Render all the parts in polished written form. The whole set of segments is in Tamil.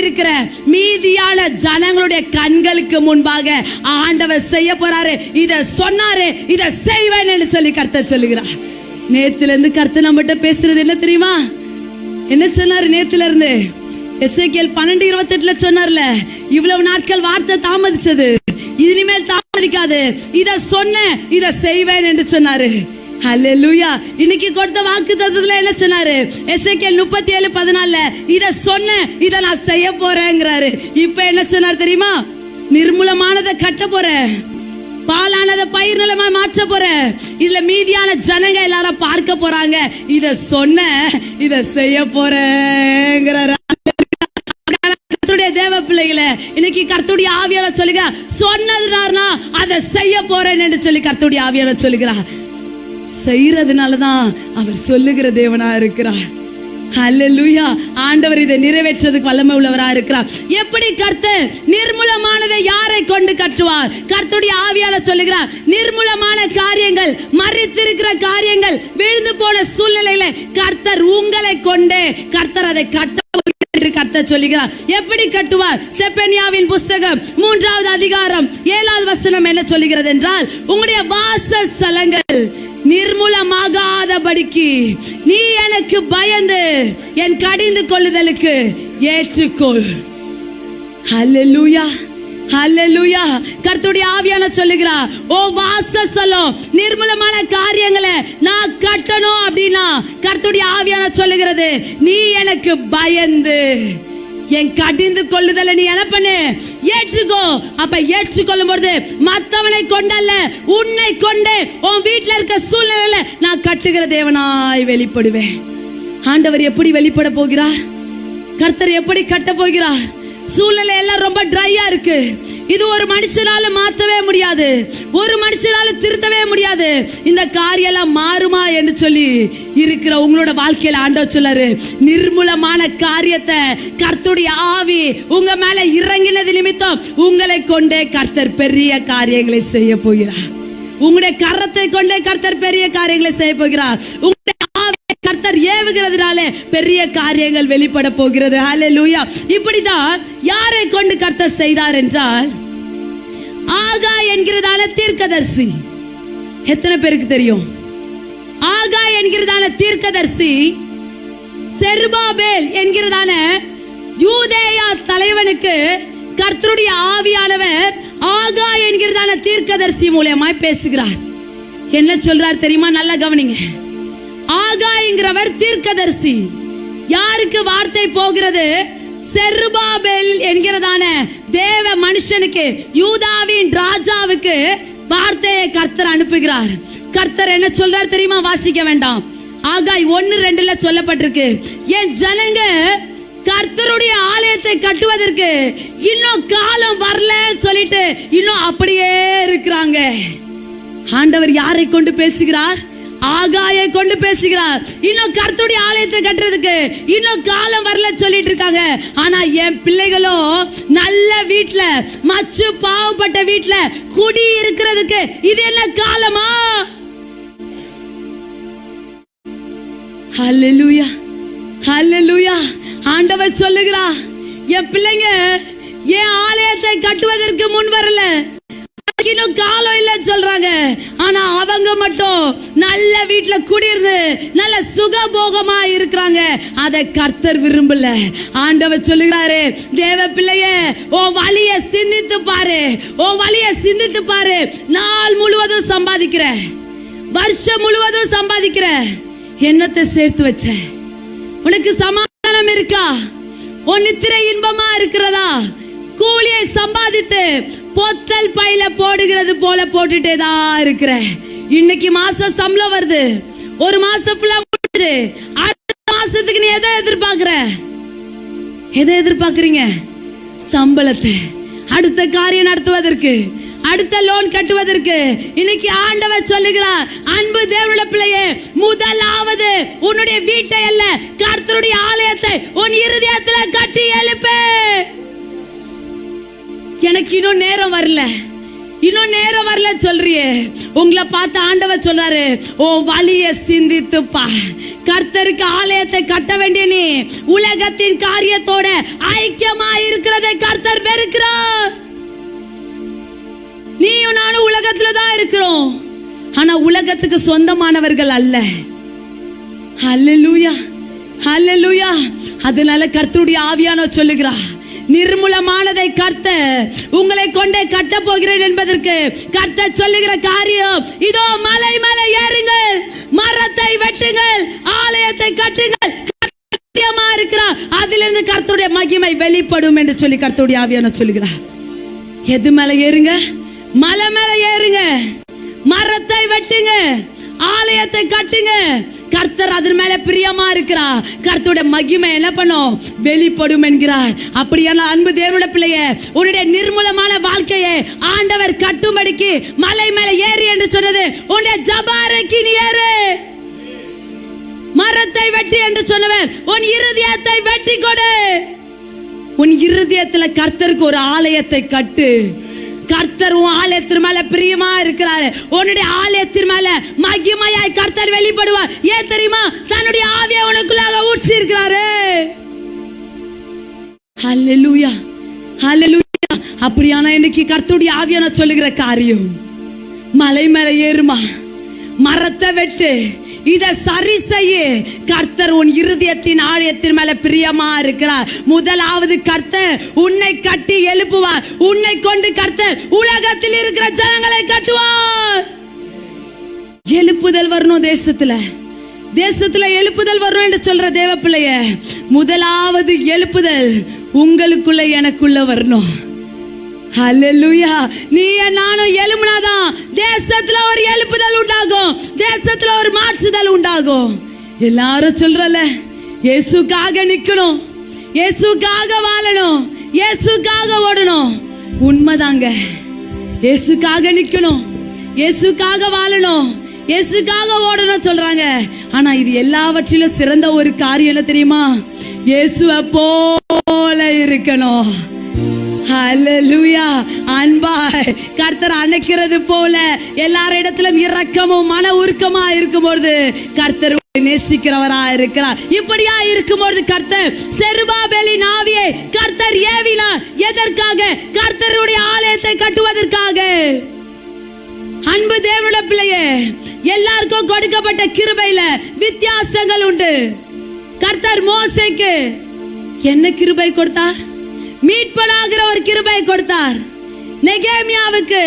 இருக்கிற மீதியான ஜனங்களுடைய கண்களுக்கு முன்பாக ஆண்டவர் செய்ய போறாரு. இத சொன்னாரு, இத செய்வேன் என்று சொல்லி கர்த்தர் சொல்லுகிறார். நேத்துல இருந்து கர்த்தர் நம்மகிட்ட பேசுறது என்ன தெரியுமா? என்ன சொன்னாரு நேத்துல இருந்து? எசேக்கியேல் 12:28 சொன்னார்ல, இவ்வளவு நாட்கள் வார்த்தை தாமதிச்சது, இனிமேல் தாமதிக்காது, இத சொன்ன இத செய்வேன் என்று சொன்னாரு. ஹல்லேலூயா. இன்னைக்கு கொடுத்த வாக்குத்தத்தத்துல என்ன சொன்னாரு? எசேக்கியேல் 37:14 இத சொன்ன இத நான் செய்ய போறேங்கிறாரு. இப்ப என்ன சொன்னார் தெரியுமா? நிர்மூலமானதை கட்ட போறேன், பாலானத பயிர் நிலமா மாற்ற போற, இதுல மீதியான ஜனங்க எல்லாரும் பார்க்க போறாங்க, இத சொன்ன இத செய்ய போறேங்கிறாரு. கர்த்தருடைய தேவ பிள்ளைகளே, இன்னைக்கு கர்த்தருடைய ஆவியானவர் சொல்லுகிறார், சொன்னதுனால அதை செய்ய போறேன் என்று சொல்லி கர்த்தருடைய ஆவியானவர் சொல்லுகிறார். செய்யறதுனாலதான் அவர் சொல்லுகிற தேவனா இருக்கிறார். ஹல்லேலூயா. ஆண்டவர் இதை நிறைவேற்றதுக்கு வல்லமை உள்ளவராக இருக்கிறார். எப்படி கர்த்தர் நிர்மூலமானதை யாரை கொண்டு கட்டுவார்? கர்த்தருடைய ஆவியானவர் சொல்லுகிறார், நிர்மூலமான காரியங்கள், மரித்திருக்கிற காரியங்கள், விழுந்து போன சூழ்நிலையில கர்த்தர் உங்களை கொண்டு கர்த்தர் அதை கட்ட என்று கர்த்தர் சொல்லுகிறார். எப்படி கட்டுவார்? செப்பனியாவின் புஸ்தகம் 3வது அதிகாரம் 7வது வசனம் என்ன சொல்லுகிறது என்றால், உங்களுடைய வாசஸ்தலங்கள் நிர்மூலமாகாதபடிக்கு நீ எனக்கு பயந்து என் கடிந்து கொள்ளுதலுக்கு ஏற்றுக்கொள். ஹல்லேலூயா, ஹல்லேலூயா. கர்த்தருடைய ஆவியானவர் சொல்லுகிறார், ஓ வாசஸ்தலம் நிர்மூலமான காரியங்களை நான் கட்டணும் அப்படின்னா கர்த்தருடைய ஆவியானவர் சொல்லுகிறது, நீ எனக்கு பயந்து என் கடிந்து கொள்ளுதலை நீ என்ன பண்ணு? ஏற்றுக்கோ. அப்ப ஏற்றுக்கொள்ளும் பொழுது மற்றவனை கொண்டல்ல, உன்னை கொண்டு உன் வீட்டில் இருக்க சூழ்நிலையில நான் கட்டுகிற தேவனாய் வெளிப்படுவேன். ஆண்டவர் எப்படி வெளிப்பட போகிறார்? கர்த்தர் எப்படி கட்ட போகிறார்? சூழ்நிலை எல்லாம் ரொம்ப ட்ரையா இருக்கு. இது ஒரு மனுஷனால மாற்றவே முடியாது, ஒரு மனுஷனால திருத்தவே முடியாது. இந்த காரியம் எல்லாம் மாறுமா என்று சொல்லி இருக்கிற உங்களோட வாழ்க்கையில ஆண்டவர் சொல்லாரு, நிர்மூலமான காரியத்தை கர்த்தருடைய ஆவி உங்க மேல இறங்கினது நிமித்தம் உங்களை கொண்டே கர்த்தர் பெரிய காரியங்களை செய்ய போகிறார். உங்களுடைய கரத்தை கொண்டே கர்த்தர் பெரிய காரியங்களை செய்ய போகிறார். உங்களுடைய கர்த்தர் ஏவுகிறதுனால பெரிய காரியங்கள் வெளிப்பட போகிறது. ஹல்லேலூயா. இப்படிதான் யாரை கொண்டு கர்த்தர் செய்தார் என்றால், ஆகாய் என்கிறதான தீர்க்கதரிசி. எத்தனை பேருக்கு தெரியும்? ஆகாய் என்கிறதான தீர்க்கதரிசி செருபாபேல் என்கிறதான யூதேயா தலைவனுக்கு கர்த்தருடைய ஆவியானவர் ஆகாய் என்கிறதான தீர்க்கதரிசி மூலமாய் பேசுகிறார். என்ன சொல்றார் தெரியுமா? நல்லா கவனிங்க. ஆகாய்ங்கிறவர் தீர்க்கதரிசி. யாருக்கு வார்த்தை போகிறது? செருபாபேல் என்கிறதான தேவ மனுஷனுக்கு, யூதாவின் ராஜாவுக்கு வார்த்தையை கர்த்தர் அனுப்புகிறார். கர்த்தர் என்ன சொல்றார் தெரியுமா? வாசிக்க வேண்டாம். ஆகாய் 1:2 சொல்லப்பட்டிருக்கு, என் ஜனங்க கர்த்தருடைய ஆலயத்தை கட்டுவதற்கு இன்னும் காலம் வரல சொல்லிட்டு இன்னும் அப்படியே இருக்கிறாங்க. ஆண்டவர் யாரை கொண்டு பேசுகிறார்? ஆகாயை கொண்டு பேசுகிறார். இன்னும் கர்த்தருடைய ஆலயத்தை கட்டுறதுக்கு இன்னும் காலம் வரல சொல்லிட்டு இருக்காங்க. ஆனா என் பிள்ளைகளோ நல்ல வீட்டுல, மச்சு பாவப்பட்ட வீட்டுல குடி இருக்கிறதுக்கு இது என்ன காலமா? ஹல்லேலூயா, ஹல்லேலூயா. ஆண்டவர் சொல்லுகிறார், என் பிள்ளைங்க என் ஆலயத்தை கட்டுவதற்கு முன் வரல, இன்னும் காலம் இல்ல சொல்றாங்க. ஆனா அவங்க மட்டும் நல்ல வீட்டுல குடியிருந்து நல்ல சுகபோகமா இருக்கிறாங்க. அதை கர்த்தர் விரும்பல. ஆண்டவர் சொல்லுகிறாரு, தேவ பிள்ளையே உன் வலிய சிந்தித்து பாரு, உன் வலிய சிந்தித்து பாரு. நாள் முழுவதும் சம்பாதிக்கிற, வருஷம் முழுவதும் சம்பாதிக்கிற, என்னத்தை சேர்த்து வச்ச? உனக்கு சமாதானம் இருக்கா? உன் நித்திரை இன்பமா இருக்கிறதா? கூலியை சம்பாதித்து பொத்தல் பையில போடுகிறது போல போட்டுட்டே தான் இருக்கிற. இன்னைக்கு மாசம் சம்பளம் வருது, ஒரு மாசம் ஃபுல்லா முடிஞ்சு, அடுத்த மாசத்துக்கு நீ எதை எதிர்பார்க்கிற? எதை எதிர்பார்க்கறீங்க? சம்பளத்தை, அடுத்த காரியம் நடத்துவதற்கு, அடுத்த லோன் கட்டுவதற்கு. இன்னைக்கு ஆண்டவர் சொல்லுகிறார், அன்பு தேவனுடைய பிள்ளையே, முதலாவது உன்னுடைய வீட்டை அல்ல, கர்த்தருடைய ஆலயத்தை உன் இருதயத்துல கட்டி எழுப்பு. எனக்கு இன்னும் நேரம் வரல, இன்னும் நேரம் வரல சொல்றியே. உங்களை பார்த்து ஆண்டவர் சொல்றாரு, ஓ வலிய சிந்தித்துப்பா. கர்த்தருக்கு ஆலயத்தை கட்ட வேண்டிய நீ உலகத்தின் காரியத்தோட ஐக்கியமா இருக்கிறதை கர்த்தர் வெறுக்கிறார். நீயும் நானும் உலகத்துல தான் இருக்கிறோம், ஆனா உலகத்துக்கு சொந்தமானவர்கள் அல்ல. ஹல்லேலூயா, ஹல்லேலூயா. அதனால கர்த்தருடைய ஆவியானவர் சொல்லுகிறார், நிர்மூலமானதை கர்த்தர் உங்களை கொண்டே கட்ட போகிறேன் என்பதற்கு கர்த்தர் சொல்லுகிற காரியம் இதோ, மலை மேலே ஏறுங்கள், மரத்தை வெட்டுங்கள், ஆலயத்தை கட்டுங்கள். இருக்கிறார், அதிலிருந்து கர்த்தருடைய மகிமை வெளிப்படும் என்று சொல்லி கர்த்தருடைய ஆவியானவர் சொல்லுகிறார். எது மேல ஏறுங்க? மலை மேல ஏறுங்க, மரத்தை வெட்டுங்க, ஆலயத்தை கட்டுங்க. கர்த்தர் அதன் மேல பிரியமா இருக்கிறார். கர்த்தருடைய மகிமை என்ன பண்ணும்? வெளிப்படும் என்கிறார். அப்படியான அன்பு தேவனுடைய பிள்ளையே, உன்னுடைய நிர்மூலமான வாழ்க்கையை ஆண்டவர் கட்டும்படிக்கு மலை மேல ஏறி என்று சொன்னது உன்னுடைய ஜபாரைக்கு நீ ஏறு. மரத்தை வெட்டி என்று சொன்னவர் உன் இருதயத்தை வெட்டி கொடு. உன் இருதயத்துல கர்த்தருக்கு ஒரு ஆலயத்தை கட்டு. கர்த்தர் உன் ஆலயத்தின் மேல பிரியமா இருக்கிறாரு. உன்னுடைய ஆலயத்தின் மேல மகிமையாய் கர்த்தர் வெளிப்படுவார். ஏன் தெரியுமா? தன்னுடைய ஆவியை உனக்குள்ளாக ஊற்றி இருக்கிறாரு. ஹல்லேலூயா, ஹல்லேலூயா. அப்படியானா இன்னைக்கு கர்த்தருடைய ஆவியான சொல்லுகிற காரியம், மலை மேல ஏறுமா, மரத்தை வெட்டு, இத சரி செய்ய. கர்த்தர் உன் இருதயத்தின் ஆழத்தின் மேல பிரியமா இருக்கிறார். முதலாவது கர்த்தர் உன்னை கட்டி எழுப்புவார். உன்னை கொண்டு கர்த்தர் உலகத்தில் இருக்கிற ஜனங்களை கட்டுவார். எழுப்புதல் வரணும் தேசத்துல, தேசத்துல எழுப்புதல் வரணும் என்று சொல்ற தேவ பிள்ளைய, முதலாவது எழுப்புதல் உங்களுக்குள்ள எனக்குள்ள வரணும். ஹல்லேலூயா. நீ நானும் எழும்பினாதான் தேசத்துல ஒரு எழுப்புதல் உண்டாகும், தேசத்துல ஒரு மாற்றுதல் உண்டாகும். எல்லாரும் சொல்றல, இயேசுக்காக நிக்கணும், இயேசுக்காக வாழணும், இயேசுக்காக ஓடணும். உண்மைதாங்க, இயேசுக்காக நிக்கணும், இயேசுக்காக வாழணும், இயேசுக்காக ஓடணும் சொல்றாங்க. ஆனா இது எல்லாவற்றிலும் சிறந்த ஒரு காரியம் என்ன தெரியுமா? இயேசுவை போல இருக்கணும். ஹல்லேலூயா. அன்பாய் கர்த்தர் அணைக்கிறது போல எல்லாரிடத்திலும் இரக்கமும் மன உருக்கமா இருக்கும்போது கர்த்தர் நேசிக்கிறவரா இருக்கிறார். இப்படியா இருக்கும்போது கர்த்தர் செருபாபேலின் ஆவியை கர்த்தர் ஏவினார். எதற்காக? கர்த்தருடைய ஆலயத்தை கட்டுவதற்காக. அன்பு தேவனுடைய பிள்ளையே, எல்லாருக்கும் கொடுக்கப்பட்ட கிருபையில வித்தியாசங்கள் உண்டு. கர்த்தர் மோசேக்கு என்ன கிருபை கொடுத்தார்? மீட்பனாகிற ஒரு கிருபை கொடுத்தார். நெகேமியாவுக்கு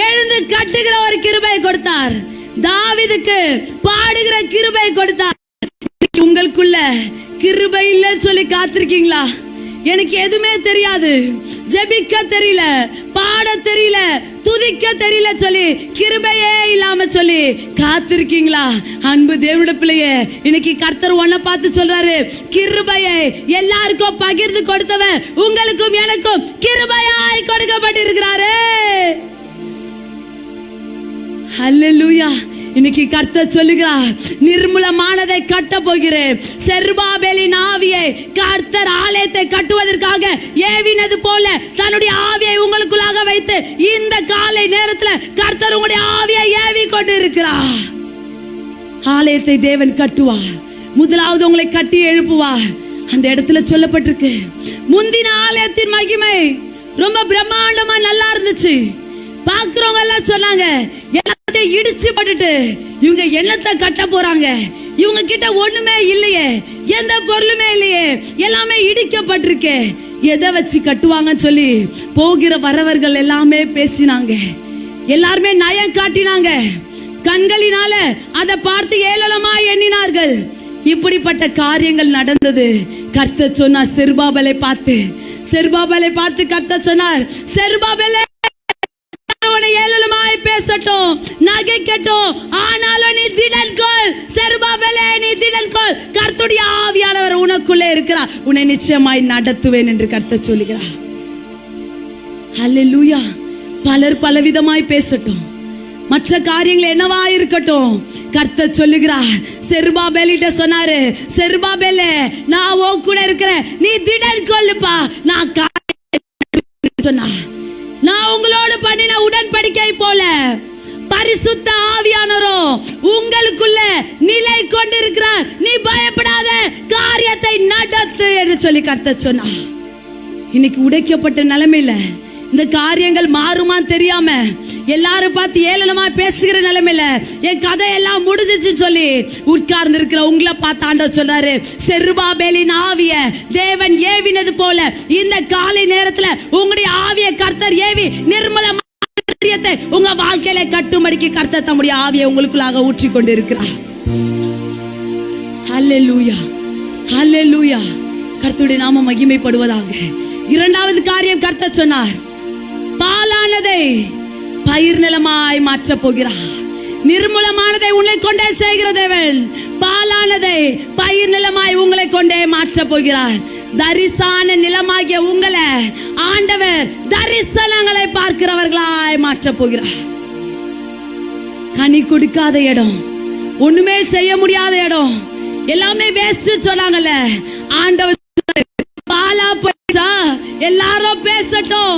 எழுந்து கட்டுகிற ஒரு கிருபை கொடுத்தார். தாவீதுக்கு பாடுகிற கிருபை கொடுத்தார். உங்களுக்குள்ள கிருபை இல்லைன்னு சொல்லி காத்திருக்கீங்களா? எனக்கு எதுவுமே தெரியாது, ஜெபிக்க தெரியல, பாட தெரியல, துதிக்க தெரியல சொல்லி கிருபையே இல்லாம சொல்லி காத்திருக்கீங்களா? அன்பு தேவனுடைய பிள்ளையே, இன்னைக்கு கர்த்தர் உன்னை பார்த்து சொல்றாரு, கிருபையை எல்லாருக்கும் பகிர்ந்து கொடுத்தவன் உங்களுக்கும் எனக்கும் கிருபையாய் கொடுக்கப்பட்டிருக்கிறாரு. ஹல்லேலூயா. இன்னைக்கு கர்த்தர் சொல்லுகிறார், நிர்மூலமானதை கட்ட போகிறேன். செருபாபேலின் ஆவியை கர்த்தர் ஆலயத்தை கட்டுவதற்காக ஏவினது போல தன்னுடைய ஆவியை உங்களுக்குள்ளாக வைத்து இந்த காலை நேரத்தில் கர்த்தர் உங்களுடைய ஆவியை ஏவி கொண்டு இருக்கிறார். ஆலயத்தை தேவன் கட்டுவார். முதலாவது உங்களை கட்டி எழுப்புவார். அந்த இடத்துல சொல்லப்பட்டிருக்கு, முந்தின ஆலயத்தின் மகிமை ரொம்ப பிரம்மாண்டமா நல்லா இருந்துச்சு. பாக்குறவங்க எல்லாம் சொன்னாங்க, எல்லாத்தையும் இடிச்சு போட்டுட்டு இவங்க என்னத்தை கட்ட போறாங்க, இவங்க கிட்ட ஒண்ணுமே இல்லையே, எந்த பொருளுமே இல்லையே, எல்லாமே இடிக்கப்பட்டிருக்கே, எதை வச்சு கட்டுவாங்கன்னு சொல்லி போகிற வரவர்கள் எல்லாமே பேசினாங்க. எல்லாருமே நயம் காட்டினாங்க. கண்களினால அதை பார்த்து ஏளனமா எண்ணினார்கள். இப்படிப்பட்ட காரியங்கள் நடந்தது. கர்த்தர் சொன்னார் செருபாபேலை பார்த்து கர்த்தர் சொன்னார், செருபாபேலே ஏளனமாய் பேசட்டும், நகைக்கட்டும், ஆனாலும் நீ திடன் கொள். செருபாபேலே நீ திடன் கொள். கர்த்தருடைய ஆவியானவர் உனக்குள்ளே இருக்கிறார், உன்னை நிச்சயமாய் நடத்துவேன் என்று கர்த்தர் சொல்லுகிறார். ஹல்லேலூயா. பலர் பலவிதமாய் பேசட்டும், மற்ற காரியங்கள் என்னவா இருக்கட்டும், கர்த்தர் சொல்லுகிறார். செருபாபேலிட்ட சொன்னாரு, செருபாபேலே நான் உன் கூட இருக்கிறேன், நீ திடன் கொள்ளுப்பா. நான் சொன்னா நான் உங்களோடு பண்ணின உடன்படிக்கை போல பரிசுத்த ஆவியானவரோ உங்களுக்குள்ள நிலை கொண்டிருக்கிறார். நீ பயப்படாத, காரியத்தை நடத்து என்று சொல்லி கர்த்தர் சொன்னார். இன்னைக்கு உடைக்கப்பட்ட நிலைமையில இந்த காரியங்கள் மாறுமான்னு தெரியாம எல்லாரும் பார்த்து ஏளனமா பேசுகிற நிலைமையில என் கதையெல்லாம் முடிஞ்சிச்சு சொல்லி உட்கார்ந்து இருக்கிற உங்களை பார்த்து ஆண்டவர் சொல்றாரு, செருபாபேலின் ஆவிய தேவன் ஏவினது போல இந்த காலை நேரத்துல உங்களுடைய ஆவிய கர்த்தர் ஏவி நிர்மலமான காரியத்தை உங்க வாழ்க்கையில கட்டும்படிக்கு கர்த்தர் தம்முடைய ஆவியை உங்களுக்குள்ளாக ஊற்றி கொண்டு இருக்கிறார். ஹல்லேலூயா, ஹல்லேலூயா. கர்த்தருடைய நாமம் மகிமைப்படுவதாக. இரண்டாவது காரியம் கர்த்தர் சொன்னார், பாலானதை பயிர் நிலமாய் மாற்ற போகிறார். நிர்மூலமானதை உன்னை கொண்டே செய்கிற தேவன் பாலானதை பயிர் நிலமாய் உங்களை கொண்டே மாற்ற போகிறார். தரிசான நிலமாகிய உங்களை ஆண்டவர் தரிசனங்களை பார்க்கிறவர்களாய் மாற்ற போகிறார். கனி கொடுக்காத இடம், ஒண்ணுமே செய்ய முடியாத இடம், எல்லாமே வேஸ்ட் சொன்னாங்கல்ல, ஆண்டவர் பாலா போயிட்டா எல்லாரும் பேசட்டும்,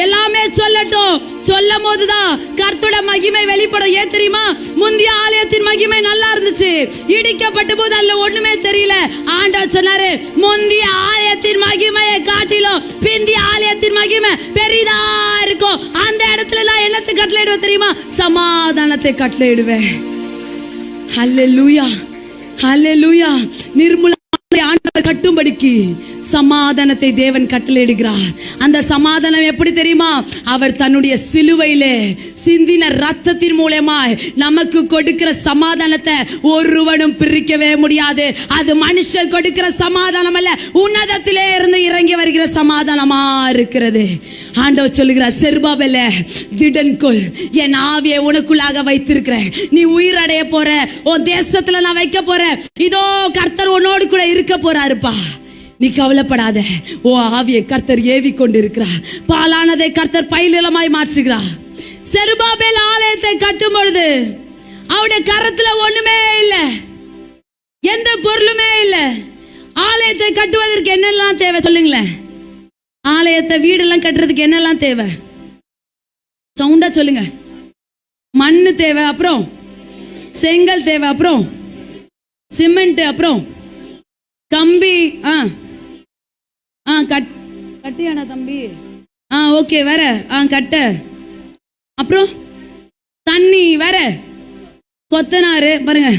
எல்லாமே சொல்லட்டும். சொல்லும் போதுதான் கர்த்தருடைய மகிமை வெளிப்படும். ஏன் தெரியுமா? முந்தைய ஆலயத்தின் மகிமை நல்லா இருந்துச்சு, இடிக்கப்பட்ட போது அதுல ஒண்ணுமே தெரியல. ஆண்டவர் சொன்னாரு, முந்தைய ஆலயத்தின் மகிமையை காட்டிலும் பிந்திய ஆலயத்தின் மகிமை பெரிதா இருக்கும். அந்த இடத்துல நான் என்னத்தை கட்டளையிடுவேன் தெரியுமா? சமாதானத்தை கட்டளையிடுவேன். ஹல்லேலூயா, ஹல்லேலூயா. நிர்மூல ஆண்டவர் கட்டும்படிக்கு சமாதானத்தை தேவன் கட்டளையிடுகிறார். அந்த சமாதானம் எப்படி தெரியுமா? அவர் தன்னுடைய சிலுவையிலே சிந்தின ரத்தத்தின் மூலமாய் நமக்கு கொடுக்கிற சமாதானத்தை ஒருவனும் பிரிக்கவே முடியாது. அது மனுஷன் கொடுக்கிற சமாதானம் அல்ல, உன்னதத்திலே இருந்து இறங்கி வருகிற சமாதானமா இருக்கிறது. ஆண்டவர் சொல்லுகிறார், செருபாபேலே திடன் கொள், என் ஆவியை உனக்குள்ளாக வைத்திருக்கிறேன். நீ உயிரடைய போற, உன் தேசத்துல நான் வைக்க போறேன். இதோ கர்த்தர் உன்னோடு கூட இருக்க போறாருப்பா, நீ கவலைப்படாத. ஓ ஆவியை கர்த்தர் ஏவி கொண்டு இருக்கிறார். பாலானதை கர்த்தர் பயிரிலமாய் மாற்றுகிறார். செருபாபேல் ஆலயத்தை கட்டும் பொழுது அவருடைய கரத்துல ஒண்ணுமே இல்லை, எந்த பொருளுமே இல்லை. ஆலயத்தை கட்டுவதற்கு என்னெல்லாம் தேவை சொல்லுங்களேன்? ஆலயத்தை வீடெல்லாம் கட்டுறதுக்கு என்னெல்லாம் தேவை? சவுண்டா சொல்லுங்க. மண்ணு தேவை, அப்புறம் செங்கல் தேவை, அப்புறம் சிமெண்ட், அப்புறம் கம்பி. கட்டியானா தம்பி? ஓகே, வேற கட்ட, அப்புறம் தண்ணி, வேற கொத்தனாரு. பாருங்க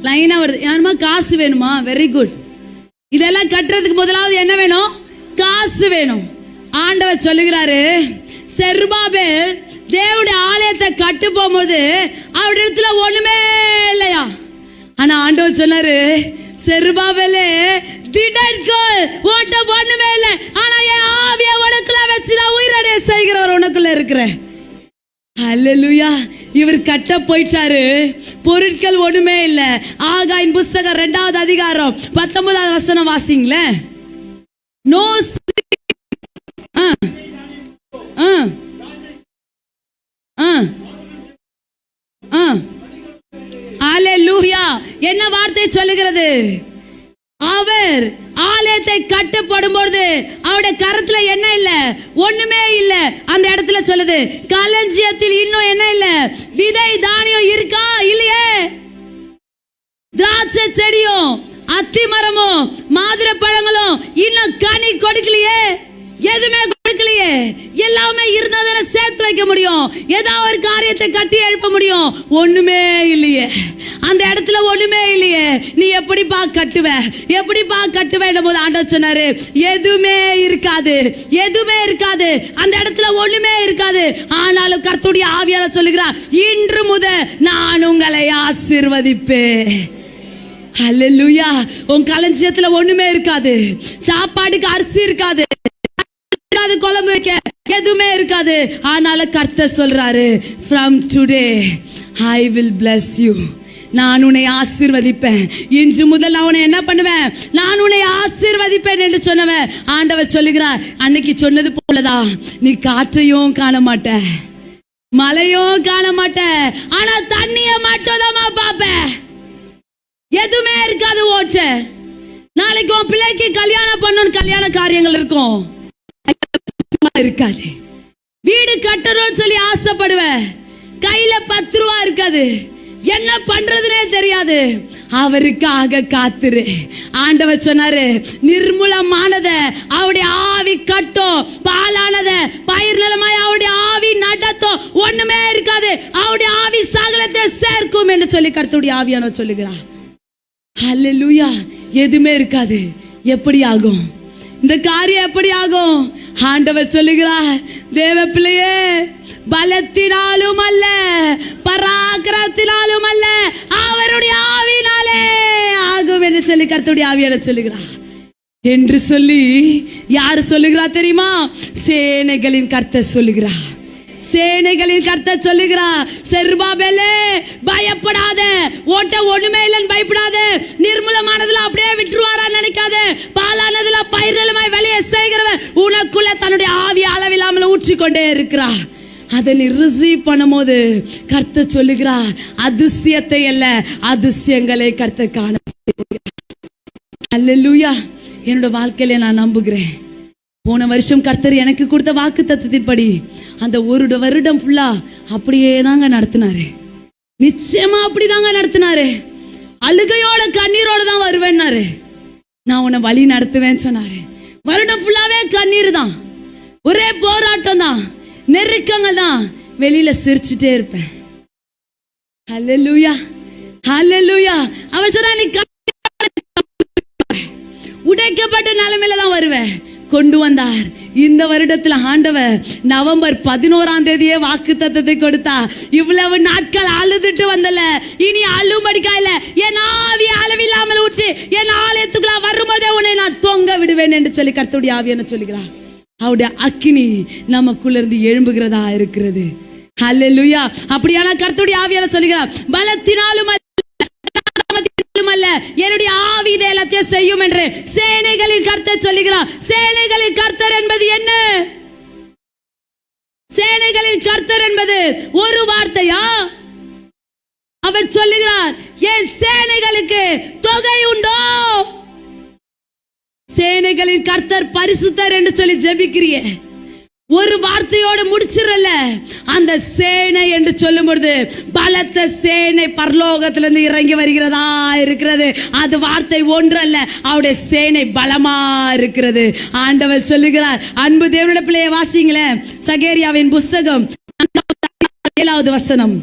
லைனா வருது. யாருமா காசு வேணுமா? Very good. இதெல்லாம் கட்டுறதுக்கு முதலாவது என்ன வேணும்? காசு வேணும். ஆண்டவர் சொல்லுகிறாரு, செருபாபேல் தேவனுடைய ஆலயத்தை கட்டு போகும்போது அவருடைய இடத்துல ஒண்ணுமே இல்லையா. ஆனா ஆண்டவர் சொன்னாரு, செருபாபேலே திடன்கொள், ஓட்ட ஒண்ணுமே இல்லை, ஆனா என் ஆவிய உனக்குள்ள வச்சு நான் உயிரடைய செய்கிறவர் உனக்குள்ள இருக்கிறேன். ஹல்லேலூயா. இவர் கட்ட போயிட்டாரு, பொருட்கள் ஒண்ணுமே இல்லை. ஆகாயின் புஸ்தகம் 2வது அதிகாரம் 19வது வசனம் வாசிங்களே. நோ ஹல்லேலூயா. என்ன வார்த்தை சொல்லுகிறது? அவர் ஆலயத்தை கட்டப்படும் பொழுது அவருடைய கரத்துல என்ன இல்ல? ஒண்ணுமே இல்ல. அந்த இடத்துல சொல்லுது, களஞ்சியத்தில் இன்னும் என்ன இல்ல? விதை தானியம் இருக்கா? இல்லையே. திராட்சை செடியும் அத்தி மரமும் மாதுளை பழங்களும் இன்னும் கனி கொடுக்கலையே, எதுவுமே கொடுக்கலையே. எல்லாமே இருந்தாதானே சேர்த்து வைக்க முடியும், ஏதாவது ஒரு காரியத்தை கட்டி எழுப்ப முடியும். ஒண்ணுமே இல்லையே, அந்த இடத்துல ஒண்ணுமே இல்லையே. நீ எப்படிப்பா கட்டுவ? எப்படிப்பா கட்டுவேன் போது ஆண்டவர் சொன்னாரு, எதுவுமே இருக்காது, எதுவுமே இருக்காது. அந்த இடத்துல ஒண்ணுமே இருக்காது. ஆனாலும் கர்த்தருடைய ஆவியானவர் சொல்லுகிறார், இன்று முதல் நான் உங்களை ஆசீர்வதிப்பேன். ஹல்லேலூயா. உன் களஞ்சியத்துல ஒண்ணுமே இருக்காது, சாப்பாடுக்கு அரிசி இருக்காது, குழம்பு வைக்க எதுவுமே இருக்காது. ஆனாலும் கர்த்தர் சொல்றாரு, from today I will bless you. நான் உன்னை ஆசீர்வதிப்பேன். இன்று முதல் நான் உன்னை என்ன பண்ணுவேன்? நான் உன்னை ஆசீர்வதிப்பேன் என்று சொன்னவன் ஆண்டவர் சொல்லுகிறார், அன்னைக்கு சொன்னது போலதான் நீ காற்றையும் காண மாட்ட, மழையும் காண மாட்ட, ஆனா தண்ணிய மட்டும் தான் பாப்ப. எதுவுமே இருக்காது. ஓட்ட நாளைக்கு உன் பிள்ளைக்கு கல்யாணம் பண்ணணும், கல்யாண காரியங்கள் இருக்கும், இருக்காது. வீடு வீடு கட்டணும்னு சொல்லி ஆசைப்படுவேன், கையில 10 ரூபா இருக்காது, என்ன பண்றதுனே தெரியாது. அவருக்காக காத்துரு. ஆண்டவர் சொன்னாரு, நிர்மூலமானத அவருடைய ஆவி கட்டும், பாலானத பயிர் நிலமாய் அவருடைய ஆவி நடத்தும், ஒண்ணுமே இருக்காது, அவருடைய ஆவி சகலத்தை சேர்க்கும் என்று சொல்லி கர்த்தருடைய ஆவியானவர் சொல்லுகிறார். ஹல்லேலூயா. எதுவுமே இருக்காது. எப்படி ஆகும் இந்த காரியம்? எப்படி ஆகும்? ஆண்டவர் சொல்லுகிறார், தேவ பிள்ளையே, பலத்தினாலும் அல்ல, பராக்கிரமத்தினாலும் அல்ல, அவருடைய ஆவியினாலே ஆகும் என்று சொல்லி கர்த்தருடைய ஆவியானவர் சொல்லுகிறார் என்று சொல்லி யார் சொல்லுகிறார் தெரியுமா? சேனைகளின் கர்த்தர் சொல்லுகிறார். சேனைகளின் கர்த்தர் சொல்லுகிறார், செருபாபேலே பயப்படாத, ஓட்ட ஒண்ணுமே இல்லைன்னு பயப்படாத, நிர்மூலமானதுல அப்படியே விட்டுருவாரா நினைக்காத, பாலானதுல பயிரலமாய் வெளியே செய்கிறவர் உனக்குள்ள தன்னுடைய ஆவி அளவில்லாமல் ஊற்றிக்கொண்டே இருக்கிறார். அதை நீ ரிசீவ் பண்ணும்போது கர்த்தர் சொல்லுகிறார், அதிசயத்தை அல்ல அதிசயங்களை கர்த்தர் காண. அல்லேலூயா. என்னோட வாழ்க்கையில நான் நம்புகிறேன், போன வருஷம் கர்த்தர் எனக்கு கொடுத்த வாக்கு தத்தத்தின்படி அந்த ஒரு வருடம் ஃபுல்லா அப்படியே தாங்க நடத்தினாரு. நிச்சயமா அப்படிதாங்க நடத்தினாரு. அழுகையோட கண்ணீரோட தான் வருவேன்னாரு. நான் உன்னை வழி நடத்துவேன்னு சொன்னாரு. வருடம் ஃபுல்லாவே கண்ணீர் தான், ஒரே போராட்டம் தான், நெருக்கங்க தான், வெளியில சிரிச்சுட்டே இருப்பேன். ஹல்லேலூயா, ஹல்லேலூயா. அவர் சொன்னா, நீ உடைக்கப்பட்ட நிலைமையில தான் வருவேன். கொண்டு வந்தார். இந்த வருடத்தில் ஆண்டவர் நவம்பர் 11 வாக்கு தத்தத்தை கொடுத்தா. இவ்வளவு நாட்கள் அழுதுட்டு வந்தல, இனி அழும்படிக்கா இல்ல, என் ஆவி அளவில்லாமல் ஊற்றி என் ஆலயத்துக்குள்ள வரும்போதே உன்னை நான் தொங்க விடுவேன் என்று சொல்லி கர்த்தருடைய ஆவியான சொல்லுகிறார். அவருடைய அக்கினி நமக்குள்ள இருந்து எழும்புகிறதா இருக்கிறது. ஹல்லேலூயா. அப்படியான கர்த்தருடைய ஆவியான சொல்லுகிறார், பலத்தினாலும் அல்ல, என்னுடைய ஆவி இதை எல்லாத்தையும் செய்யும் என்று சேனைகளின் கர்த்தர் சொல்லுகிறார். சேனைகளின் கர்த்தர் என்பது என்ன? சேனைகளின் கர்த்தர் என்பது ஒரு வார்த்தையா? அவர் சொல்லுகிறார், என் சேனைகளுக்கு தொகை உண்டோ? சேனைகளின் கர்த்தர் பரிசுத்தர் என்று சொல்லி ஜெபிக்கிறியே, ஒரு வார்த்தையோடு முடிச்சிடல. அந்த சேனை என்று சொல்லும் பொழுது பலத்த சேனை பரலோகத்திலிருந்து இறங்கி வருகிறதா இருக்கிறது. அது வார்த்தை ஒன்றல்ல, அவருடைய சேனை பலமா இருக்கிறது. ஆண்டவர் சொல்லுகிறார். அன்பு தேவனுடைய பிள்ளையை வாசிங்களேன், சகேரியாவின் புஸ்தகம் 7வது வசனம்.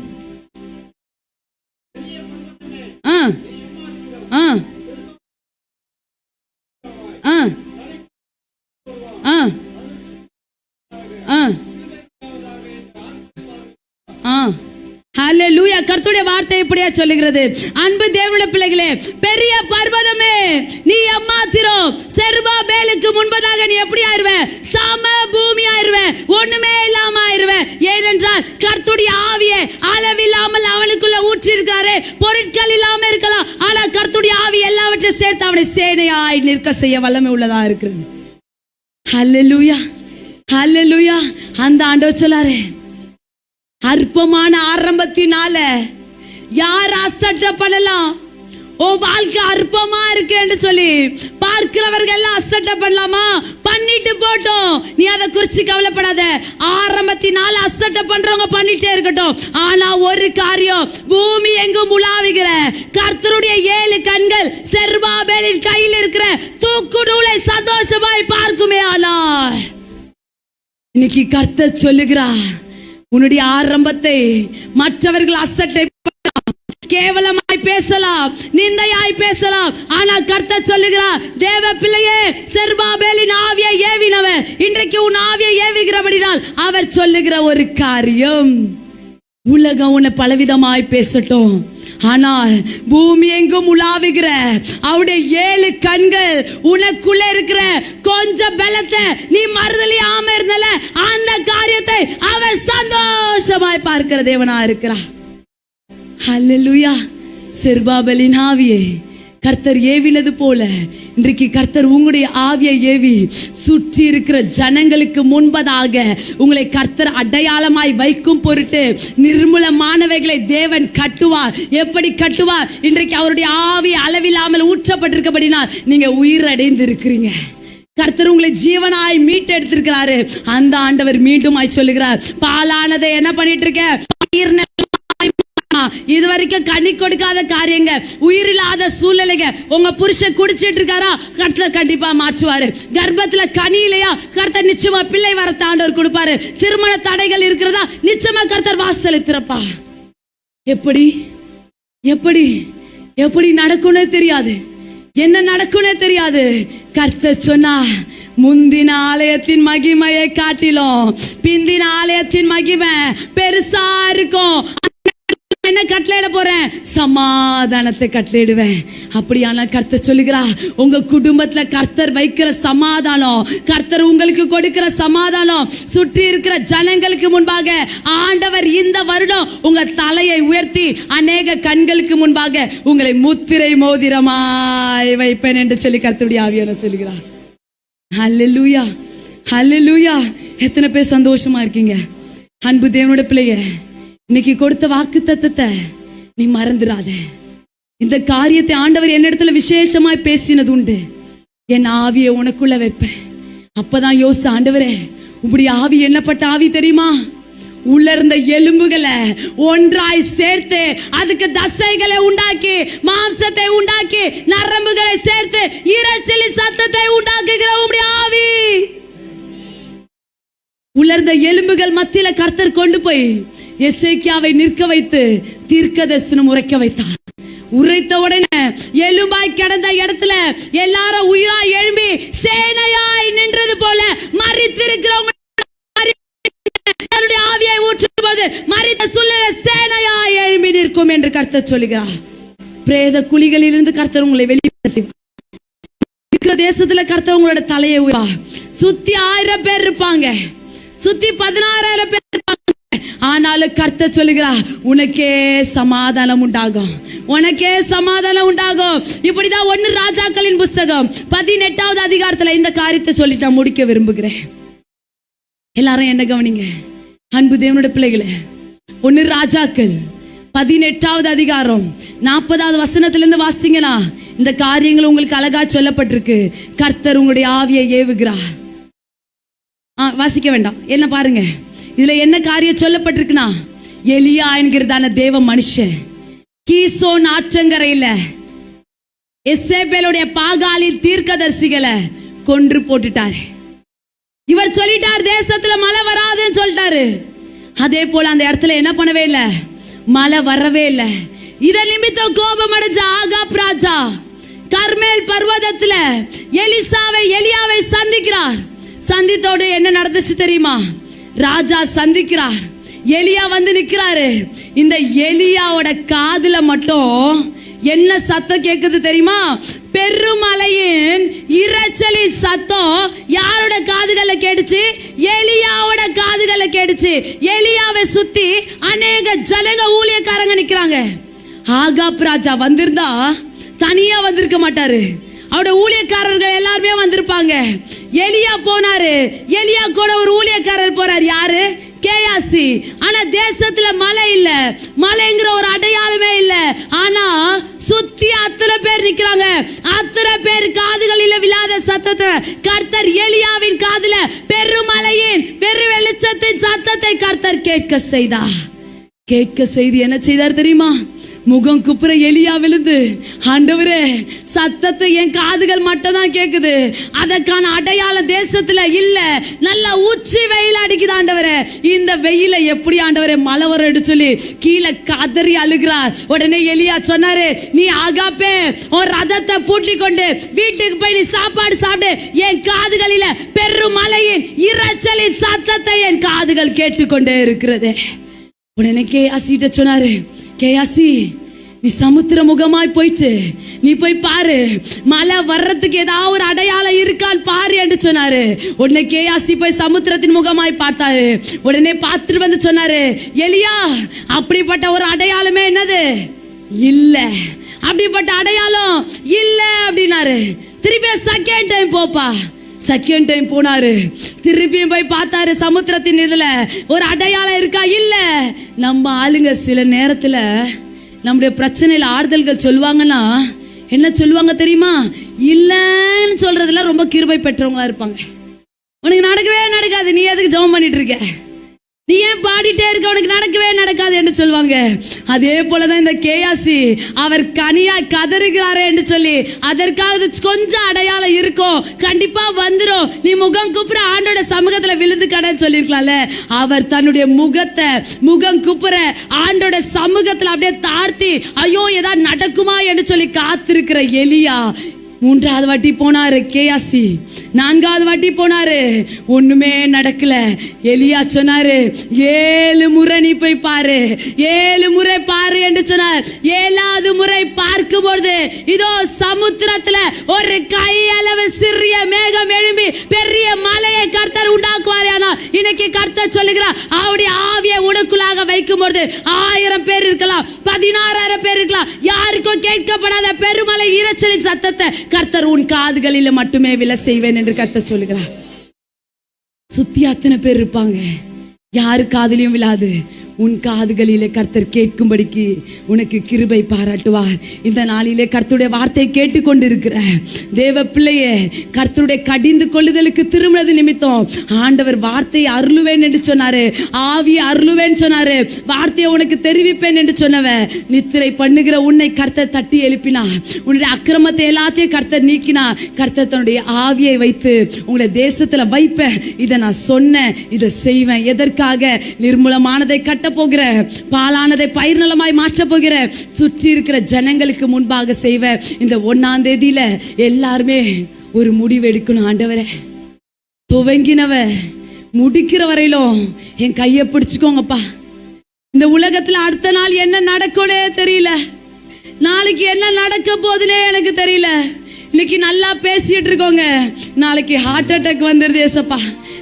ஹல்லேலூயா. கர்த்தருடைய வார்த்தை இப்படியா சொல்லுகிறது, அன்பு தேவனுடைய பிள்ளைகளே, பெரிய பர்வதமே நீ எம்மாத்திரம், செருபாபேலுக்கு முன்பதாக நீ எப்படி ஆயிருவ? சம பூமி ஆயிருவ, ஒண்ணுமே இல்லாம ஆயிருவ. ஏனென்றால் கர்த்தருடைய ஆவியை அளவில்லாமல் அவனுக்குள்ள ஊற்றி இருக்காரு. பொருட்கள் இல்லாம இருக்கலாம், ஆனா கர்த்தருடைய ஆவி எல்லாவற்றையும் சேர்த்து அவனை சேனையாய் நிற்க செய்ய வல்லமை உள்ளதா இருக்கிறது. ஹல்லேலூயா, ஹல்லேலூயா. அந்த ஆண்டவர் சொல்லாரு, அற்பமான ஆரம்பத்தினால யார் அசட்டப்படலாம்? ஓ வாழ்க்கை அற்பமா இருக்கு என்று சொல்லி பார்க்கிறவர்கள் எல்லாம் அசட்டப்படலாமா? பண்ணிட்டு போட்டோம், நீ அதை குறிச்சு கவலைப்படாத. ஆரம்பத்தினால அசட்ட பண்றவங்க பண்ணிட்டே இருக்கட்டும். ஆனா ஒரு காரியம், பூமி எங்கும் உலாவுகிற கர்த்தருடைய 7 கண்கள் செருபாபேலின் கையில் இருக்கிற தூக்கு நூலை சந்தோஷமாய் பார்க்குமே. ஆனா இன்னைக்கு கர்த்தர் சொல்லுகிறார், உன்னுடைய ஆரம்பத்தை மற்றவர்கள் அசட்டை கேவலமாய் பேசலாம், நிந்தையாய் பேசலாம். ஆனா கர்த்தர் சொல்லுகிறார், தேவ பிள்ளையே, செருபாபேலின் ஆவியை ஏவினவர் இன்றைக்கு உன் ஆவியை ஏவுகிறபடினால் அவர் சொல்லுகிற ஒரு காரியம், உலகம் உன்னை பலவிதமாய் பேசட்டும், ஆனால் பூமி எங்கும் உலாவுகிற அவருடைய 7 கண்கள் உனக்குள்ள இருக்கிற கொஞ்சம் பலத்தை நீ மறுதலியாம இருந்தல, அந்த காரியத்தை அவர் சந்தோஷமாய் பார்க்கிற தேவனா இருக்கிறார். ஹல்லேலூயா. செருபாபேலின் ஆவியை கர்த்தர் ஏவினது போல இன்றைக்கு கர்த்தர் உங்களுடைய ஆவியை ஏவி சுற்றி இருக்கிற ஜனங்களுக்கு முன்பதாக உங்களை கர்த்தர் அடையாளமாய் வைக்கும் பொருட்டு நிர்மூலமானவைகளை தேவன் கட்டுவார். எப்படி கட்டுவார்? இன்றைக்கு அவருடைய ஆவி அளவில்லாமல் ஊற்றப்பட்டிருக்கபடினால் நீங்க உயிரடைந்து இருக்கிறீங்க. கர்த்தர் உங்களை ஜீவனாய் மீட்டு எடுத்திருக்கிறாரு. அந்த ஆண்டவர் மீண்டுமாய் சொல்லுகிறார், பாலானதை என்ன பண்ணிட்டு இருக்க, இது வரைக்கும் கனி கொடுக்காத காரியங்க, உயிரில்லாத சூழ்நிலைங்க, உங்க புருஷன் குடிச்சிட்டு இருக்காரா, கர்த்தர் கண்டிப்பா மாற்றுவாரு. கர்ப்பத்துல கனி இல்லையா, கர்த்தர் நிச்சயமா பிள்ளை வர ஆண்டவர் கொடுப்பாரு. திருமண தடைகள் இருக்கிறதா, நிச்சயமா கர்த்தர் வாசலை திறப்பா. எப்படி எப்படி எப்படி நடக்கும்னே தெரியாது, என்ன நடக்கும்னே தெரியாது. கர்த்தர் சொன்னா, முந்தின ஆலயத்தின் மகிமையை காட்டிலும் பிந்தின ஆலயத்தின் மகிமை பெருசா இருக்கும். என்ன கட்டளையிட போறேன், சமாதானத்தை கட்டளையிடுவேன். அப்படியான கர்த்தர் சொல்லுகிறா, உங்க குடும்பத்துல கர்த்தர் வைக்கிற சமாதானம், கர்த்தர் உங்களுக்கு கொடுக்கிற சமாதானம், சுற்றி இருக்கிற ஜனங்களுக்கு முன்பாக ஆண்டவர் இந்த வருடம் உங்க தலையை உயர்த்தி அநேக கண்களுக்கு முன்பாக உங்களை முத்திரை மோதிரமாய் வைப்பேன் என்று சொல்லி கர்த்தருடைய ஆவியானவர் சொல்லுகிறார். ஹல்லேலூயா, ஹல்லேலூயா. எத்தனை பேர் சந்தோஷமா இருக்கீங்க? அன்பு தேவனுடைய பிள்ளைய, இன்னைக்கு கொடுத்த வாக்கு தத்தத்தை நீ மறந்துடாத. இந்த காரியத்தை ஆண்டவர் என்னிடத்துல விசேஷமாய் பேசினது உண்டு. என் ஆவியை உனக்குள்ள வைப்பேன். அப்பதான் யோசிச்ச, ஆண்டவரே இப்படி ஆவி என்னப்பட்ட ஆவி தெரியுமா, உள்ள இருந்த எலும்புகளை ஒன்றாய் சேர்த்து அதுக்கு தசைகளை உண்டாக்கி மாம்சத்தை உண்டாக்கி நரம்புகளை சேர்த்து இரைச்சலின் சத்தத்தை உண்டாக்குகிற உம்முடைய ஆவி. உலர்ந்த எலும்புகள் மத்தியில கர்த்தர் கொண்டு போய் எசேக்கியாவை நிற்க வைத்து தீர்க்கதரிசனம் உரைக்க வைத்தார். உரைத்த உடனே எலும்பாய் கிடந்த இடத்துல எல்லாரும் உயிராய் எழும்பி சேனையாய் நின்றது போல மரித்திருக்கிறவங்க ஆவியை ஊற்றும் போது மரித்த சூழ்நிலை சேனையாய் எழும்பி நிற்கும் என்று கர்த்தர் சொல்லுகிறார். பிரேத குழிகளிலிருந்து கர்த்தர் உங்களை வெளியே இருக்கிற தேசத்துல கர்த்தர் உங்களோட தலையை சுத்தி 1000 பேர் இருப்பாங்க, சுத்தி 16,000 பேர் இருப்பாங்க. ஆனாலும் கர்த்தர் சொல்லுகிறார், உனக்கே சமாதானம் உண்டாகும், உனக்கே சமாதானம் உண்டாகும். இப்படிதான் 1 ராஜாக்களின் புஸ்தகம் 18வது அதிகாரத்துல இந்த காரியத்தை சொல்லி நான் முடிக்க விரும்புகிறேன். எல்லாரும் என்ன கவனிங்க அன்பு தேவனுடைய பிள்ளைகளே. 1 ராஜாக்கள் 18வது அதிகாரம் 40வது வசனத்திலிருந்து வாசிங்கன்னா இந்த காரியங்கள் உங்களுக்கு அழகா சொல்லப்பட்டிருக்கு. கர்த்தர் உங்களுடைய ஆவியை ஏவுகிறார். வாசிக்க வேண்டாம், என்ன பாருங்க, இதுல என்ன காரியம் சொல்லப்பட்டிருக்குன்னா, எலியா என்கிறதான தேவ மனுஷன் கீசோன் ஆற்றங்கரையில எசேபேலுடைய பாகாலி தீர்க்கதரிசிகளை கொன்று போட்டுட்டாரு. இவர் சொல்லிட்டார், தேசத்துல மழை வராதுன்னு சொல்லிட்டாரு. அதே போல அந்த இடத்துல என்ன பண்ணவே இல்லை, மழை வரவே இல்லை. இத நிமித்தம் கோபம் அடைஞ்ச ஆகாப் ராஜா கர்மேல் பர்வதத்துல எலியாவை சந்திக்கிறார். சந்தித்தோடு என்ன நடந்துச்சு தெரியுமா, ராஜா சந்திக்கிறார், எலியா வந்து நிக்கிறாரு. இந்த எலியாவோட காதுல மட்டும் என்ன சத்தம் கேக்குது தெரியுமா, பெருமலையின் இரைச்சலின் சத்தம் யாரோட காதுகள்ல கேட்டுச்சு, எலியாவோட காதுகள்ல கேட்டுச்சு. எலியாவை சுத்தி அநேக ஜனங்க ஊழியக்காரங்க நிக்கிறாங்க. ஆகாப் ராஜா வந்திருந்தா தனியா வந்திருக்க மாட்டாரு, அவருடைய ஊழியக்காரர்கள் எல்லாருமே வந்திருப்பாங்க. எலியா போனாரு, எலியா கூட ஒரு ஊழியக்காரர் போறாரு, யாரு, கேயாசி. ஆனா தேசத்துல மழை இல்ல, மழைங்கிற ஒரு அடையாளமே இல்ல. ஆனா சுத்தி அத்தனை பேர் நிக்கிறாங்க. அத்தனை பேர் காதுகளில விழாத சத்தத்தை கர்த்தர் எலியாவின் காதுல பெருமழையின் பெரு வெளிச்சத்தின் சத்தத்தை கர்த்தர் கேட்க செய்து என்ன செய்தார் தெரியுமா, முகம் குப்புற எலியா விழுந்து, ஆண்டவரே சத்தத்தை என் காதுகள் மட்டும் தான் கேக்குது, அதற்கான அடையாள தேசத்துல இல்ல, நல்ல உச்சி வெயில் அடிக்குது ஆண்டவரே, இந்த வெயில எப்படி ஆண்டவரே மழை வரும் சொல்லி கீழே கதறி அழுகிறார். உடனே எலியா சொன்னாரு, நீ ஆகாப்பே ஒரு ரதத்தை பூட்டி கொண்டு வீட்டுக்கு போய் நீ சாப்பாடு சாப்பிடு, என் காதுகளில பெரும் மலையின் இரைச்சலின் சத்தத்தை என் காதுகள் கேட்டுக்கொண்டே இருக்கிறது. உடனே கேயாசிட்ட சொன்னாரு, கேயாசி நீ சமுத்திர முகமாய் போயிட்டு நீ போய் பாரு, மழை வர்றதுக்கு ஏதாவது ஒரு அடையாளம் இருக்கான்னு பாரு என்று சொன்னாரு. உடனே கேயாசி போய் சமுத்திரத்தின் முகமாய் பார்த்தாரு. உடனே பார்த்துட்டு வந்து சொன்னாரு, எலியா அப்படிப்பட்ட ஒரு அடையாளமே என்னது இல்ல, அப்படிப்பட்ட அடையாளம் இல்ல அப்படின்னாரு. திருப்பி செகண்ட் டைம் போப்பா. செகண்ட் டைம் போனாரு, திருப்பியும் போய் பார்த்தாரு, சமுத்திரத்தின் இதுல ஒரு அடையாளம் இருக்கா, இல்ல. நம்ம ஆளுங்க சில நேரத்துல நம்முடைய பிரச்சனையில ஆறுதல்கள் சொல்லுவாங்கன்னா என்ன சொல்லுவாங்க தெரியுமா? இல்லைன்னு சொல்றதுல ரொம்ப கிருபை பெற்றவங்களா இருப்பாங்க. உனக்கு நடக்கவே நடக்காது, நீ எதுக்கு ஜெபம் பண்ணிட்டு இருக்க, நீ ஏன் பாடிட்டே இருக்க, உனக்கு நடக்கவே நடக்காது என்று சொல்லுவாங்க. அதே போலதான் இந்த கேயாசி, அவர் கனியாய் கதறுகிறாரே என்று சொல்லி அதற்காக கொஞ்சம் அடையாளம் இருக்கும், கண்டிப்பா வந்துடும், நீ முகம் குப்புற ஆண்டோட சமூகத்துல விழுந்து கடன்னு சொல்லியிருக்கலாம்ல. அவர் தன்னுடைய முகம் குப்புற ஆண்டோட சமூகத்துல அப்படியே தாழ்த்தி, ஐயோ ஏதாவது நடக்குமா என்று சொல்லி காத்திருக்கிற எலியா 3வது வாட்டி போனாரு கேயாசி, 4வது வாட்டி போனாரு, ஒண்ணுமே நடக்கல. எலியா சொன்னாரு 7 முறை நீ போய் பாரு, 7 முறை பாரு என்று சொன்னார். 7வது முறை பார்க்கும்போது இதோ சமுத்திரத்துல ஒரு கையளவு சிறிய மேகம் எழும்பி பெரிய மலையை கர்த்தர் உண்டாக்குவார். ஆனால் இன்னைக்கு கர்த்தர் சொல்லுகிறார், அவருடைய ஆவியை உனக்குள்ளாக வைக்கும்போது 1000 பேர் இருக்கலாம், 16,000 பேர் இருக்கலாம், யாருக்கும் கேட்கப்படாத பெருமலை இரைச்சலின் சத்தத்தை கர்த்தர் உன் காதுகளில் மட்டுமே விழ செய்வேன் என்று கர்த்தர் சொல்லுகிறார். சுத்தி அத்தனை பேர் இருப்பாங்க, யாரு காதுலையும் விழாது, உன் காதுகளிலே கர்த்தர் கேட்கும்படிக்கு உனக்கு கிருபை பாராட்டுவார். இந்த நாளிலே கர்த்தருடைய வார்த்தை கேட்டுக்கொண்டிருக்கிற தேவ பிள்ளையே, கர்த்தருடைய கடிந்து கொள்ளுதலுக்கு திரும்பினது நிமித்தம் ஆண்டவர் வார்த்தையை அருளுவேன் என்று சொன்னாரு, ஆவியை அருளுவேன் சொன்னாரு, வார்த்தையை உனக்கு தெரிவிப்பேன் என்று சொன்னவ நித்திரை பண்ணுகிற உன்னை கர்த்தர் தட்டி எழுப்பினா, உன்னுடைய அக்கிரமத்தை எல்லாத்தையும் கர்த்தர் நீக்கினா, கர்த்தர் தன்னுடைய ஆவியை வைத்து உங்களுடைய தேசத்துல வைப்பேன், இதை நான் சொன்னேன், இதை செய்வேன். எதற்காக? நிர்மூலமானதை கட்ட போகிற, பாலானதை பயிர் நலமாய் மாற்ற போகிற, சுற்றி இருக்கிற ஜனங்களுக்கு முன்பாக செய்வ. இந்த 1ஆம் தேதியில எல்லாருமே ஒரு முடிவு எடுக்கணும். ஆண்டவரே, துவங்கினவர் முடிக்கிற வரையிலும் என் கையை பிடிச்சுக்கோங்கப்பா. இந்த உலகத்துல அடுத்த நாள் என்ன நடக்கும்னே தெரியல, நாளைக்கு என்ன நடக்க போகுதுன்னே எனக்கு தெரியல. இன்னைக்கு நல்லா பேசிட்டு இருக்கோங்க, நாளைக்கு ஹார்ட் அட்டாக் வந்துருது ஏசப்பா,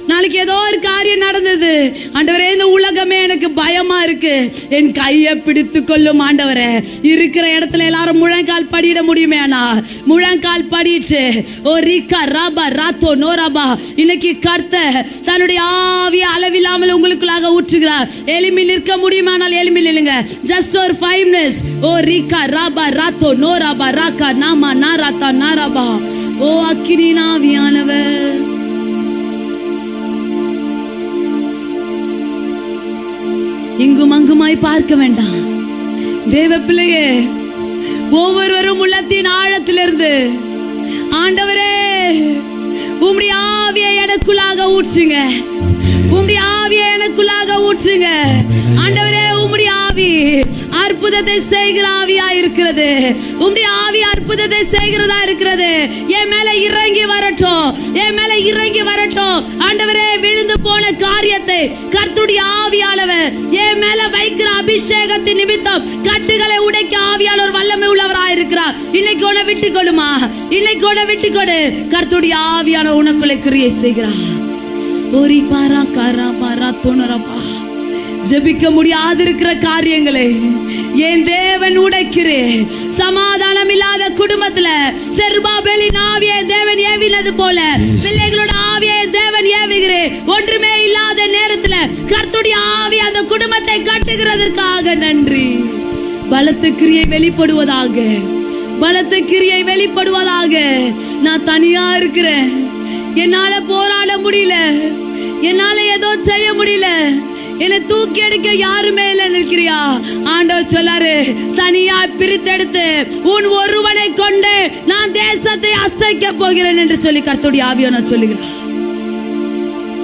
நாளைக்கு ஏதோ ஒரு காரியம் நடந்தது ஆண்டவரே, இந்த உலகமே எனக்கு பயமா இருக்கு, என் கையை பிடித்து கொள்ளும் ஆண்டவரே. இருக்கிற இடத்துல எல்லாரும் முழங்கால் படியிட முடியுமே, ஆனா முழங்கால் படிட்டு ஓ ரீகா ராபா ராத்தோ நோராபா, இன்னைக்கு கர்த்தர் தன்னுடைய ஆவிய அளவில்லாமல் உங்களுக்குள்ளாக ஊற்றுகிறார். எளிமையில் நிற்க முடியுமானால் எளிமையில் இல்லைங்க, ஜஸ்ட் ஒரு 5 minutes. ஓ ரீகா ராபா ராத்தோ நோராபா ராக்கா நாமா நாராத்தா நாராபா. ஓ அக்கினி ஆவியானவர், இங்கும் அங்குமாய் பார்க்க வேண்டாம். தேவ பிள்ளையே, ஒவ்வொருவரும் உள்ளத்தின் ஆழத்திலிருந்து ஆண்டவரே உம்முடைய ஆவியை எனக்குள்ளாக ஊற்றுங்க, உம்முடைய ஆவியை எனக்குள்ளாக ஊற்றுங்க. ஆண்டவரே, உம்முடைய ஆவி அற்புதத்தை செய்கிற ஆவியா இருக்கிறது, உம்முடைய ஆவி அற்புதத்தை செய்கிறதா இருக்கிறது. என் மேல இறங்கி வரட்டும், என் மேல இறங்கி வரட்டும். ஆண்டவரே, விழுந்து போன காரியத்தை கர்த்தருடைய ஆவியானவர் என் மேல வைக்கிற அபிஷேகத்தின் நிமித்தம் கட்டுகளை உடைக்க ஆவியானவர் வல்லமை உள்ளவராய் இருக்கிறார். இன்னைக்கு உன்னை விட்டு கொடுமா, இன்னைக்கு உன்னை விட்டு கொடு. கர்த்தருடைய ஆவியானவர் உனக்குள்ளே கிரியை செய்கிறார். ஓரி பாரா காரா பாரா தோணரப்பா. ஜெபிக்க முடியாது இருக்கிற காரியங்களை என் தேவன் உடைக்கிறேன். சமாதானம் இல்லாத குடும்பத்துல செருபாபேலின் ஆவியை தேவன் ஏவினது போல பிள்ளைகளோட ஆவியை தேவன் ஏவுகிறேன். ஒன்றுமே இல்லாத நேரத்துல கர்த்தருடைய ஆவி அந்த குடும்பத்தை கட்டுகிறதற்காக நன்றி. பலத்த கிரியை வெளிப்படுவதாக, பலத்த கிரியை வெளிப்படுவதாக. நான் தனியா இருக்கிறேன், என்னால போராட முடியல, என்னால ஏதோ செய்ய முடியல, என்னை தூக்கி எடுக்க யாருமே இல்லை நிற்கிறியா? ஆண்டவர் சொல்லாரு, தனியா பிரித்தெடுத்து உன் ஒருவனை கொண்டு நான் தேசத்தை அசைக்க போகிறேன் என்று சொல்லி கர்த்தருடைய ஆவியான சொல்லுகிறார்.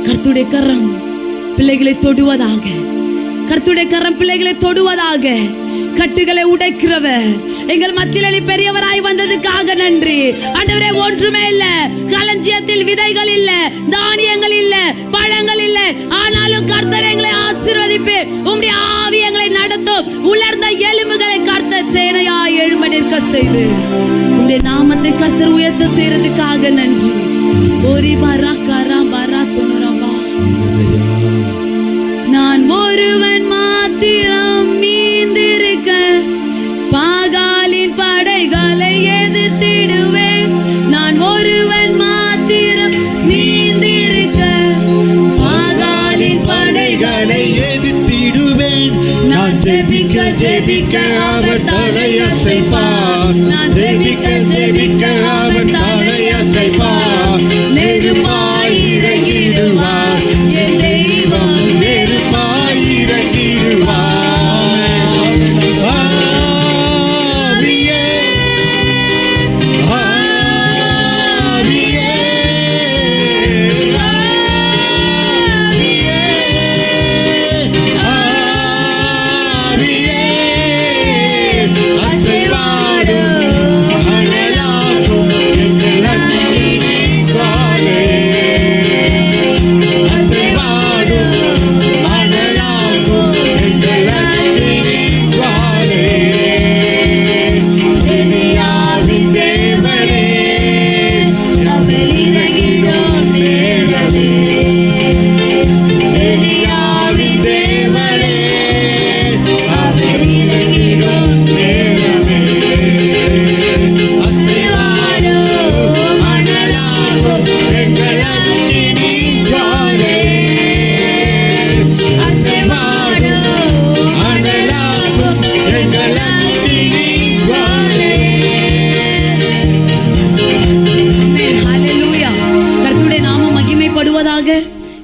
கர்த்தருடைய கரம் பிள்ளைகளை தொடுவதாக, கர்த்தருடைய கரம் பிள்ளைகளை தொடுவதாக. கட்டுகளை உடைக்கிறவ எங்கள் மத்தியில் பெரியவராய் வந்ததுக்காக நன்றி ஆண்டவரே. ஒன்றுமே இல்ல, களஞ்சியத்தில் விதைகள் இல்ல, தானியங்கள் இல்ல, பழங்கள் இல்ல, ஆனாலும் கர்த்தர் எங்களை ஆசீர்வதிப்பு, உம்முடைய ஆவி எங்களை நடத்தும். உலர்ந்த எலும்புகளை கர்த்தர் சேனையாய் எழும்ப நிற்க செய்து உம்முடைய நாமத்தை கர்த்தர் உயர்த்த செய்யறதுக்காக நன்றி. ஓரி பாரா காரா பாரா தோணரபா. நான் ஒருவன் மாத்திரம் மீந்திருக்க பாகாலின் படைகளை எதிர்த்திடுவேன். நான் ஒருவன் மாத்திரம் மீந்திருக்க பாகாலின் படைகளை எதிர்த்திடுவேன். நான் ஜெபிக்க ஜெபிக்க அவர் தலையசைப்பார். நான் ஜெபிக்க ஜெபிக்க அவர் தலையசைப்பார். நெருப்பாய் இறங்கிடுவார் என் தெய்வம், நெருப்பாய் இறங்கிடுவார். ஆவியே ஆவியே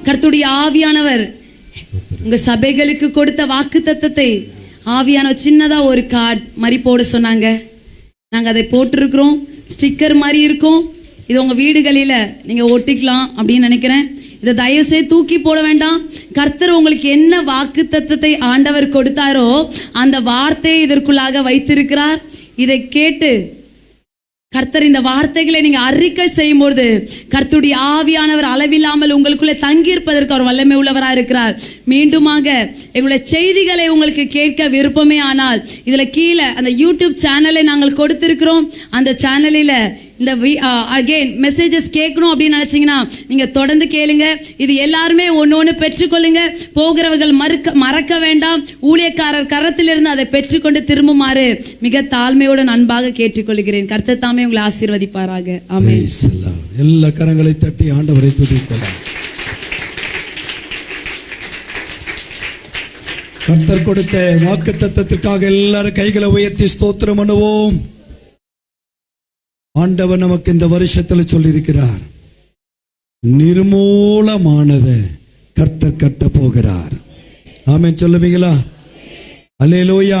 கர்த்தருடைய ஆவியானவர் உங்க சபைகளுக்கு கொடுத்த வாக்குத்தத்தத்தை ஆவியானவர் சின்னதா ஒரு கார்டு மாதிரி போட சொன்னாங்க. நாங்க அதை போட்டிருக்கிறோம். ஸ்டிக்கர் மாதிரி இருக்கும். இது உங்க வீடுகளில் நீங்க ஒட்டிக்கலாம் அப்படின்னு நினைக்கிறேன். இதை தயவு செய்து தூக்கி போட வேண்டாம். கர்த்தர் உங்களுக்கு என்ன வாக்குத்தத்தத்தை ஆண்டவர் கொடுத்தாரோ அந்த வார்த்தையை இதற்குள்ளாக வைத்திருக்கிறார். இதை கேட்டு கர்த்தர் இந்த வார்த்தைகளை நீங்க அறிக்கை செய்யும்போது கர்த்தருடைய ஆவியானவர் அளவில்லாமல் உங்களுக்குள்ளே தங்கியிருப்பதற்கு அவர் வல்லமை உள்ளவராக இருக்கிறார். மீண்டுமாக எங்களுடைய செய்திகளை உங்களுக்கு கேட்க விருப்பமே ஆனால் இதுல கீழே அந்த யூடியூப் சேனலை நாங்கள் கொடுத்திருக்கிறோம். அந்த சேனலில் இந்த அகைன் மெசேஜஸ் கேட்கணும் அப்படின்னு நினைச்சீங்கன்னா நீங்க தொடர்ந்து கேளுங்க. இது எல்லாருமே ஒன்று பெற்றுக்கொள்ளுங்க. போகிறவர்கள் மறக்க வேண்டாம். ஊழியக்காரர் கரத்திலிருந்து அதை பெற்றுக்கொண்டு திரும்புமாறு மிக தாழ்மையோடு அன்பாக கேட்டுக்கொள்கிறேன். கர்த்தர் தாமே உங்களை ஆசீர்வதிப்பாராக. ஆமென். எல்லா கரங்களை தட்டி ஆண்டவரை துதிக்கலாம். கர்த்தர் கொடுத்த வாக்குத்தத்தத்திற்காக எல்லாரும் கைகளை உயர்த்தி ஸ்தோத்திரம் பண்ணுவோம். ஆண்டவர் நமக்கு இந்த வருஷத்தில் சொல்லியிருக்கிறார், நிர்மூலமானதை கர்த்தர் கட்ட போகிறார். ஆமென் சொல்லுவீங்களா? அல்லேலூயா.